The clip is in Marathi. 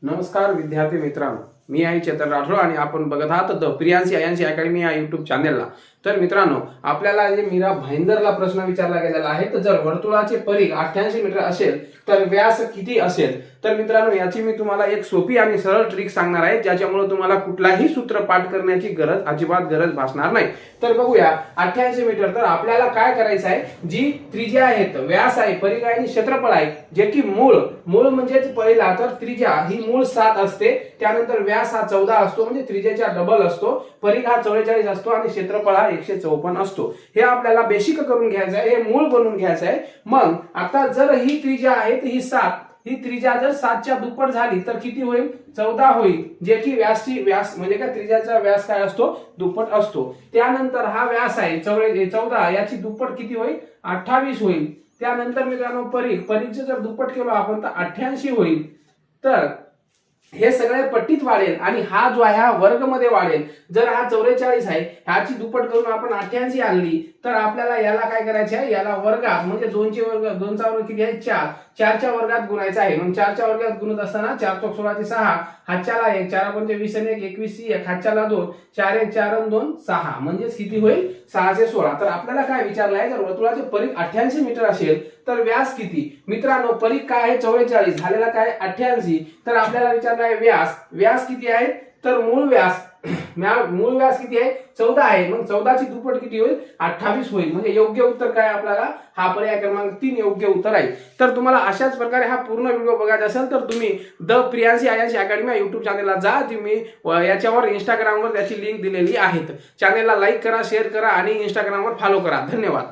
नमस्कार विद्यार्थी मित्रांनो, मी आहे चेतन राठोड आणि आपण बघत आहात द प्रियांशी आयांशी अकॅडमी या युट्यूब चॅनेलला। तर मित्रांनो, आपल्याला जे मीरा भाईंदरला प्रश्न विचारला गेलेला आहे, तर जर वर्तुळाचे परिघ 88 मीटर असेल तर व्यास किती असेल। तर मित्रांनो, याची मी तुम्हाला एक सोपी आणि सरळ ट्रिक सांगणार आहे, ज्याच्यामुळे तुम्हाला कुठलाही सूत्र पाठ करण्याची अजिबात गरज भासणार नाही। तर बघूया 88 मीटर। तर आपल्याला काय करायचं आहे, जी त्रिज्या आहे, व्यास आहे, परिघ आहे आणि क्षेत्रफळ आहे, जे की मूळ म्हणजेच पहिला तर त्रिज्या ही मूळ 7 असते, त्यानंतर व्यास हा 14 असतो म्हणजे त्रिज्याच्या डबल असतो, परिघ हा 44 असतो आणि क्षेत्रफळ हा 154 असतो। हे आपल्याला बेसिक करून घ्यायचं आहे, हे मूळ बनवून घ्यायचं आहे। मग आता जर ही त्रिज्या आहे तर ही 7, ही त्रिज्या जर 7 च्या दुप्पट झाली तर किती होईल, 14 होईल, जे की व्यास म्हणजे काय त्रिज्याचा व्यास काय असतो, दुप्पट असतो। त्यानंतर हा व्यास आहे 14, याची दुप्पट किती होईल, 28 होईल। त्यानंतर मित्रांनो परिघचे जर दुप्पट केलं आपण तर 88 होईल। तर हे सगळे पट्टीत वाढेल आणि हा जो आहे हा वर्ग मध्ये वाढेल। जर हा 44 आहे, ह्याची दुप्पट करून आपण 88 आणली तर आपल्याला याला काय करायचे आहे, याला वर्गात म्हणजे 2चे वर्ग, 2चा वर्ग किती आहे 4, 4च्या वर्गात गुणायचा आहे। मग 4च्या वर्गात गुणत असताना 4 चौक 16 चे 6, हातच्याला 1, 4 पंचे 20 आणि 1 21 1, हातच्याला 2, 4 1 4 आणि 2 6, म्हणजे किती होईल 616। तर आपल्याला काय विचारलं आहे, जर वर्तुळाचे परिघ 88 मीटर असेल तर व्यास किती। मित्रांनो, परिघ काय आहे 44, झालेला काय 88, तर आपल्याला विचारलं आहे व्यास किती आहे, तर मूळ व्यास किती आहे 14 आहे, मग 14 ची दुप्पट किती होईल 28 होईल। म्हणजे योग्य उत्तर काय आपल्याला, हा पर्याय क्रमांक 3 योग्य उत्तर आहे। तर तुम्हाला अशाच प्रकारे हा पूर्ण व्हिडिओ बघायचा असेल तर तुम्ही द प्रियांशी आयांशी अकॅडमी या युट्यूब चॅनेलला जा, तुम्ही याच्यावर इंस्टाग्रामवर त्याची लिंक दिलेली आहे। चॅनेलला लाईक करा, शेअर करा आणि इंस्टाग्रामवर फॉलो करा। धन्यवाद।